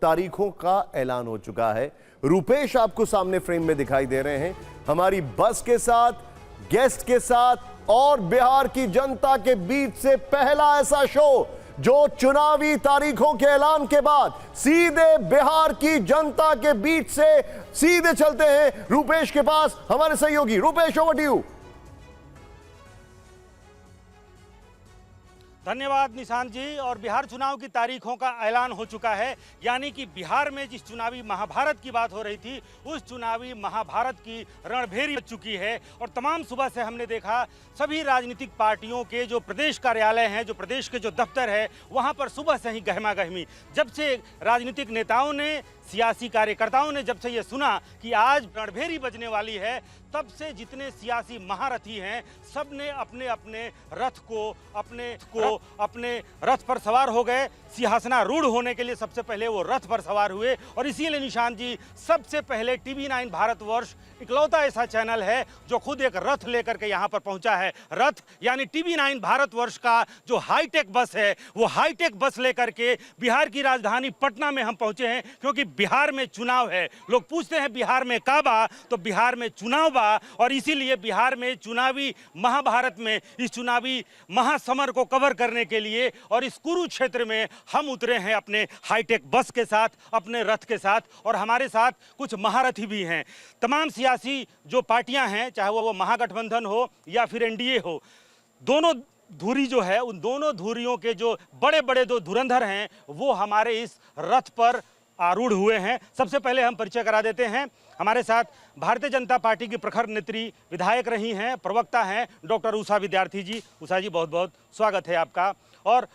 तारीखों का ऐलान हो चुका है। रूपेश आपको सामने फ्रेम में दिखाई दे रहे हैं, हमारी बस के साथ, गेस्ट के साथ और बिहार की जनता के बीच से पहला ऐसा शो जो चुनावी तारीखों के ऐलान के बाद सीधे बिहार की जनता के बीच से सीधे चलते हैं रूपेश के पास, हमारे सहयोगी। Rupesh, over to you. धन्यवाद निशांत जी। और बिहार चुनाव की तारीखों का ऐलान हो चुका है, यानी कि बिहार में जिस चुनावी महाभारत की बात हो रही थी उस चुनावी महाभारत की रणभेरी बच चुकी है। और तमाम सुबह से हमने देखा सभी राजनीतिक पार्टियों के जो प्रदेश कार्यालय हैं, जो प्रदेश के जो दफ्तर है, वहां पर सुबह से ही गहमा गहमी। जब से राजनीतिक नेताओं ने, सियासी कार्यकर्ताओं ने जब से ये सुना कि आज रणभेरी बजने वाली है, तब से जितने सियासी महारथी हैं सब ने अपने अपने रथ पर सवार हो गए। सिंहासनारूढ़ होने के लिए सबसे पहले वो रथ पर सवार हुए। और इसीलिए निशांत जी, सबसे पहले TV9 भारतवर्ष इकलौता ऐसा चैनल है जो खुद एक रथ लेकर के यहाँ पर पहुंचा है। रथ यानी TV9 भारतवर्ष का जो हाईटेक बस है, वो हाईटेक बस लेकर के बिहार की राजधानी पटना में हम पहुंचे हैं, क्योंकि बिहार में चुनाव है। लोग पूछते हैं बिहार में काबा, तो बिहार में चुनाव बा। और इसीलिए बिहार में चुनावी महाभारत में, इस चुनावी महासमर को कवर करने के लिए और इस कुरुक्षेत्र में हम उतरे हैं अपने हाईटेक बस के साथ, अपने रथ के साथ। और हमारे साथ कुछ महारथी भी हैं। तमाम सियासी जो पार्टियां हैं, चाहे वो महागठबंधन हो या फिर NDA हो, दोनों धुरी जो है, उन दोनों धुरियों के जो बड़े बड़े दो धुरंधर हैं, वो हमारे इस रथ पर आरूढ़ हुए हैं। सबसे पहले हम परिचय करा देते हैं। हमारे साथ भारतीय जनता पार्टी की प्रखर नेत्री, विधायक रही हैं, प्रवक्ता हैं, डॉक्टर उषा विद्यार्थी जी। उषा जी, बहुत बहुत स्वागत है आपका। और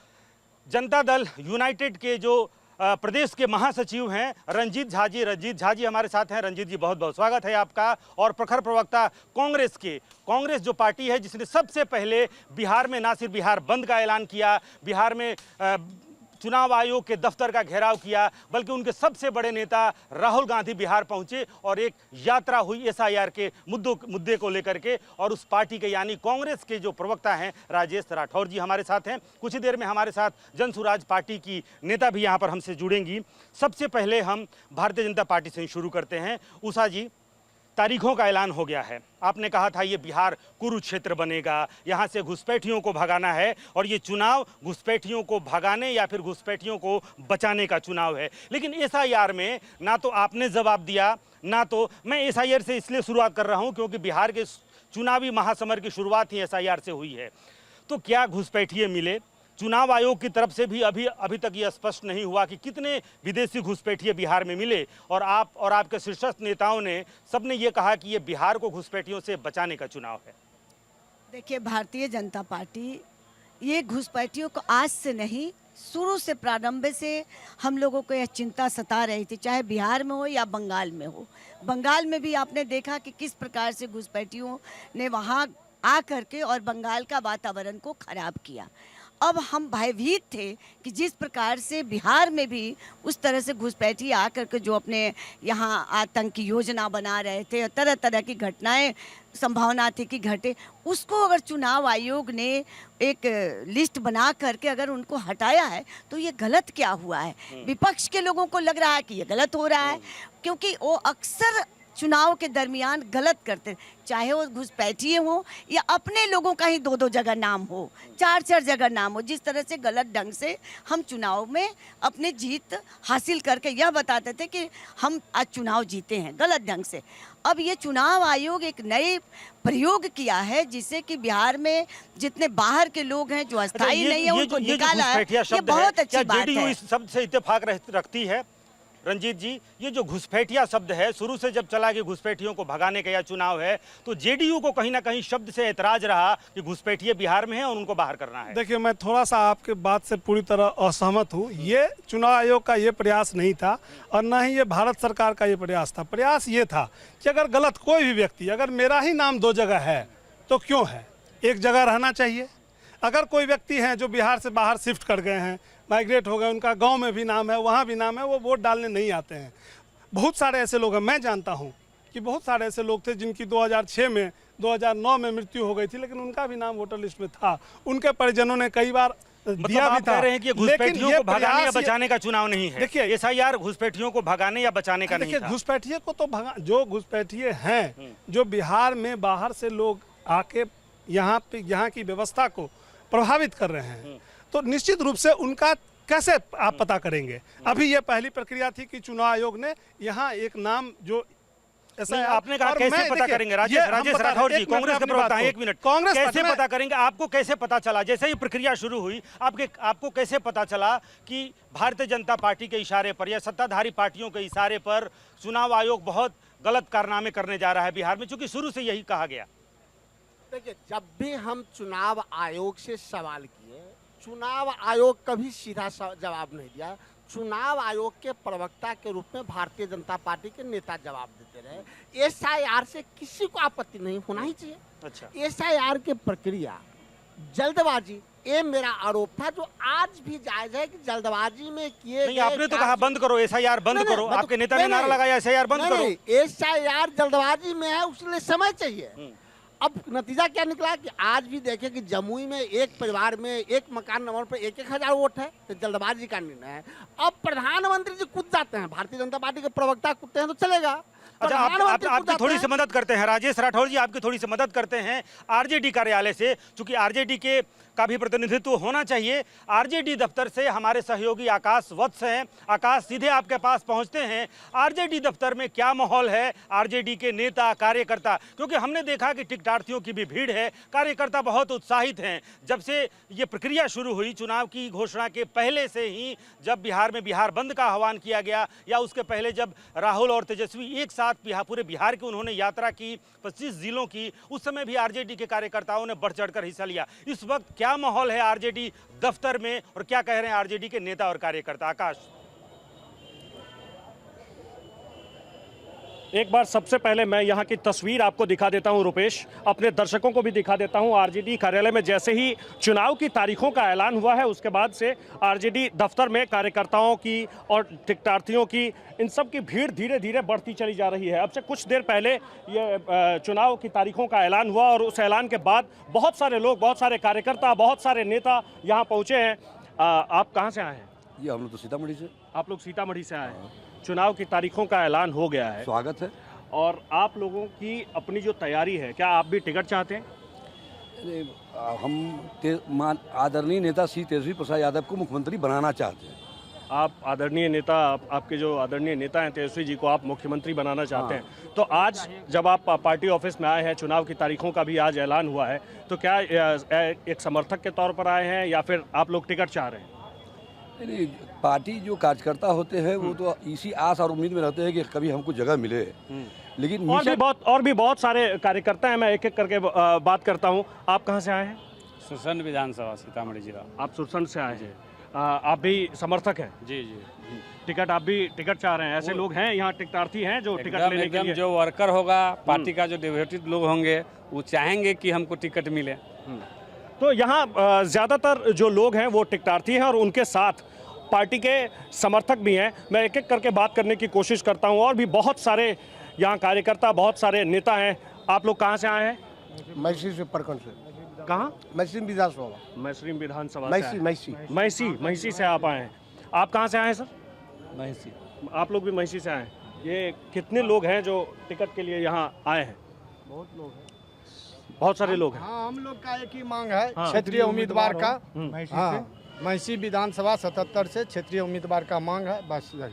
जनता दल यूनाइटेड के जो प्रदेश के महासचिव हैं रंजीत झा जी। रंजीत झा जी हमारे साथ हैं। रंजीत जी, बहुत बहुत स्वागत है आपका। और प्रखर प्रवक्ता कांग्रेस जो पार्टी है जिसने सबसे पहले बिहार में ना सिर्फ बिहार बंद का ऐलान किया, बिहार में चुनाव आयोग के दफ्तर का घेराव किया, बल्कि उनके सबसे बड़े नेता राहुल गांधी बिहार पहुंचे और एक यात्रा हुई SIR के मुद्दे को लेकर के। और उस पार्टी के यानी कांग्रेस के जो प्रवक्ता हैं राजेश राठौर जी हमारे साथ हैं। कुछ ही देर में हमारे साथ जन सुराज पार्टी की नेता भी यहां पर हमसे जुड़ेंगी। सबसे पहले हम भारतीय जनता पार्टी से शुरू करते हैं। उषा जी, तारीखों का ऐलान हो गया है। आपने कहा था ये बिहार कुरुक्षेत्र बनेगा, यहाँ से घुसपैठियों को भगाना है, और ये चुनाव घुसपैठियों को भगाने या फिर घुसपैठियों को बचाने का चुनाव है। लेकिन SIR में ना तो आपने जवाब दिया, ना तो मैं SIR से इसलिए शुरुआत कर रहा हूँ क्योंकि बिहार के चुनावी महासमर की शुरुआत ही SIR से हुई है। तो क्या घुसपैठिए मिले? चुनाव आयोग की तरफ से भी अभी तक ये स्पष्ट नहीं हुआ कि कितने विदेशी घुसपैठिए बिहार में मिले। और आप और आपके शीर्षस्थ नेताओं ने सबने ये कहा कि ये बिहार को घुसपैठियों से बचाने का चुनाव है। देखिए, भारतीय जनता पार्टी ये घुसपैठियों को आज से नहीं, शुरू से, प्रारंभ से हम लोगों को यह चिंता सता रही थी, चाहे बिहार में हो या बंगाल में हो। बंगाल में भी आपने देखा कि किस प्रकार से घुसपैठियों ने वहाँ आ करके और बंगाल का वातावरण को खराब किया। अब हम भयभीत थे कि जिस प्रकार से बिहार में भी उस तरह से घुसपैठी आकर के जो अपने यहाँ आतंक की योजना बना रहे थे और तरह तरह की घटनाएं संभावना थी कि घटे, उसको अगर चुनाव आयोग ने एक लिस्ट बना करके अगर उनको हटाया है तो ये गलत क्या हुआ है? विपक्ष के लोगों को लग रहा है कि ये गलत हो रहा है, क्योंकि वो अक्सर चुनाव के दरमियान गलत करते, चाहे वो घुसपैठिए हो या अपने लोगों का ही दो जगह नाम हो, चार जगह नाम हो। जिस तरह से गलत ढंग से हम चुनाव में अपने जीत हासिल करके यह बताते थे कि हम आज चुनाव जीते हैं, गलत ढंग से। अब ये चुनाव आयोग एक नए प्रयोग किया है जिससे कि बिहार में जितने बाहर के लोग हैं जो अस्थायी नहीं है उनको निकाला है। ये बहुत अच्छी बात है। इस शब्द से इत्तेफाक रखती है रंजीत जी? ये जो घुसपैठिया शब्द है, शुरू से जब चला कि घुसपैठियों को भगाने का यह चुनाव है, तो JDU को कहीं ना कहीं शब्द से ऐतराज रहा कि घुसपैठिए बिहार में है और उनको बाहर करना है। देखिए, मैं थोड़ा सा आपके बात से पूरी तरह असहमत हूँ। ये चुनाव आयोग का ये प्रयास नहीं था और न ही ये भारत सरकार का ये प्रयास था। प्रयास ये था कि अगर गलत कोई भी व्यक्ति, अगर मेरा ही नाम 2 जगह है तो क्यों है, एक जगह रहना चाहिए। अगर कोई व्यक्ति हैं जो बिहार से बाहर शिफ्ट कर गए हैं, माइग्रेट हो गए, उनका गांव में भी नाम है, वहाँ भी नाम है, वो वोट डालने नहीं आते हैं। बहुत सारे ऐसे लोग हैं, मैं जानता हूँ कि बहुत सारे ऐसे लोग थे जिनकी 2006 में 2009 में मृत्यु हो गई थी, लेकिन उनका भी नाम वोटर लिस्ट में था। उनके परिजनों ने कई बार दिया भी आप था। कह रहे हैं कि ये लेकिन घुसपैठियों ये को भगाने या प्रयास ये- बचाने का चुनाव नहीं है। देखिए, एसआईआर घुसपैठियों को भगाने या बचाने का नहीं देखिए था। घुसपैठिए को तो जो घुसपैठिए हैं, जो बिहार में बाहर से लोग आके यहाँ की व्यवस्था को प्रभावित कर रहे हैं, तो निश्चित रूप से उनका कैसे आप पता करेंगे। अभी ये पहली प्रक्रिया थी कि चुनाव आयोग ने यहाँ एक नाम जो ऐसा नहीं, आपने कहा कैसे पता करेंगे। राजेश राठौर जी, कांग्रेस के प्रवक्ता हैं, 1 मिनट। कांग्रेस कैसे पता करेंगे, आपको कैसे पता चला जैसे ही प्रक्रिया शुरू हुई, आपको कैसे पता चला कि भारतीय जनता पार्टी के इशारे पर या सत्ताधारी पार्टियों के इशारे पर चुनाव आयोग बहुत गलत कारनामे करने जा रहा है बिहार में, क्योंकि शुरू से यही कहा गया। देखिए, जब भी हम चुनाव आयोग से सवाल किए, चुनाव आयोग कभी सीधा जवाब नहीं दिया। चुनाव आयोग के प्रवक्ता के रूप में भारतीय जनता पार्टी के नेता जवाब देते रहे। एसआईआर से किसी को आपत्ति नहीं होना ही चाहिए। अच्छा, एसआईआर की प्रक्रिया जल्दबाजी, ये मेरा आरोप था, जो आज भी जायज है कि जल्दबाजी में किए नहीं, आपने तो कहा बंद करो एसआईआर, बंद करो। आपके नेता ने नारा लगाया एसआईआर बंद करो। एसआईआर जल्दबाजी में है, उसके लिए समय चाहिए। अब नतीजा क्या निकला कि आज भी देखें कि जमुई में एक परिवार में एक मकान नंबर पर 1,000 वोट है, तो जल्दबाजी का निर्णय है। अब प्रधानमंत्री जी कूद जाते हैं, भारतीय जनता पार्टी के प्रवक्ता कूदते हैं तो चलेगा। अच्छा, आपकी थोड़ी सी मदद करते हैं राजेश राठौर जी, आपकी थोड़ी सी मदद करते हैं आरजेडी कार्यालय से, चूंकि आरजेडी के का भी प्रतिनिधित्व होना चाहिए। आरजेडी दफ्तर से हमारे सहयोगी आकाश वत्स हैं। आकाश, सीधे आपके पास पहुंचते हैं। आरजेडी दफ्तर में क्या माहौल है, आरजेडी के नेता कार्यकर्ता, क्योंकि हमने देखा कि टिकटार्थियों की भी भीड़ है, कार्यकर्ता बहुत उत्साहित हैं। जब से ये प्रक्रिया शुरू हुई चुनाव की घोषणा के पहले से ही, जब बिहार में बिहार बंद का आह्वान किया गया, या उसके पहले जब राहुल और तेजस्वी एक साथ पूरे बिहार की उन्होंने यात्रा की 25 जिलों की, उस समय भी आरजेडी के कार्यकर्ताओं ने बढ़ चढ़कर हिस्सा लिया। इस वक्त क्या माहौल है आरजेडी दफ्तर में और क्या कह रहे हैं आरजेडी के नेता और कार्यकर्ता? आकाश, एक बार सबसे पहले मैं यहाँ की तस्वीर आपको दिखा देता हूँ रुपेश, अपने दर्शकों को भी दिखा देता हूँ। आरजेडी कार्यालय में जैसे ही चुनाव की तारीखों का ऐलान हुआ है, उसके बाद से आरजेडी दफ्तर में कार्यकर्ताओं की और टिकटार्थियों की, इन सब की भीड़ धीरे धीरे बढ़ती चली जा रही है। अब से कुछ देर पहले ये चुनाव की तारीखों का ऐलान हुआ और उस ऐलान के बाद बहुत सारे लोग, बहुत सारे कार्यकर्ता, बहुत सारे नेता यहाँ पहुँचे हैं। आप कहाँ से आए हैं? ये हम लोग तो सीतामढ़ी से। आप लोग सीतामढ़ी से आए हैं। चुनाव की तारीखों का ऐलान हो गया है, स्वागत है। और आप लोगों की अपनी जो तैयारी है, क्या आप भी टिकट चाहते हैं? हम आदरणीय नेता श्री तेजस्वी प्रसाद यादव को मुख्यमंत्री बनाना चाहते हैं। आप आदरणीय नेता, आपके जो आदरणीय नेता हैं तेजस्वी जी को आप मुख्यमंत्री बनाना चाहते हैं, तो आज जब आप पार्टी ऑफिस में आए हैं, चुनाव की तारीखों का भी आज ऐलान हुआ है, तो क्या एक समर्थक के तौर पर आए हैं या फिर आप लोग टिकट चाह रहे हैं? नहीं, पार्टी जो कार्यकर्ता होते हैं वो तो इसी आस और उम्मीद में रहते हैं कि कभी हमको जगह मिले, लेकिन और भी बहुत सारे कार्यकर्ता हैं। मैं एक एक करके बात करता हूं। आप कहां से आए हैं? सुरसंड विधानसभा, सीतामढ़ी जिला। आप सुरसंड से आए हैं। आप भी समर्थक हैं? जी जी। टिकट, आप भी टिकट चाह रहे हैं? ऐसे लोग हैं यहाँ टिकटार्थी हैं जो टिकट लेने के लिए? जो वर्कर होगा पार्टी का, जो डिवोटेड लोग होंगे, वो चाहेंगे कि हमको टिकट मिले। तो यहाँ ज़्यादातर जो लोग हैं वो टिकटार्थी हैं और उनके साथ पार्टी के समर्थक भी हैं। मैं एक एक करके बात करने की कोशिश करता हूँ। और भी बहुत सारे यहाँ कार्यकर्ता, बहुत सारे नेता हैं। आप लोग कहाँ से आए हैं? मैसी से, प्रखंड से। कहाँ? मैसी विधानसभा। मैसरी विधानसभा मैसी से आप आए हैं। आप कहाँ से आए हैं सर? महिषी। आप लोग भी महिषी से आए हैं। ये कितने लोग हैं जो टिकट के लिए यहाँ आए हैं? बहुत लोग हैं, बहुत सारे लोग हैं। हाँ, हम लोग का एक ही मांग है, हाँ। क्षेत्रीय उम्मीदवार का। महिषी हाँ, महिषी विधानसभा 77 से क्षेत्रीय उम्मीदवार का मांग है, बस यही।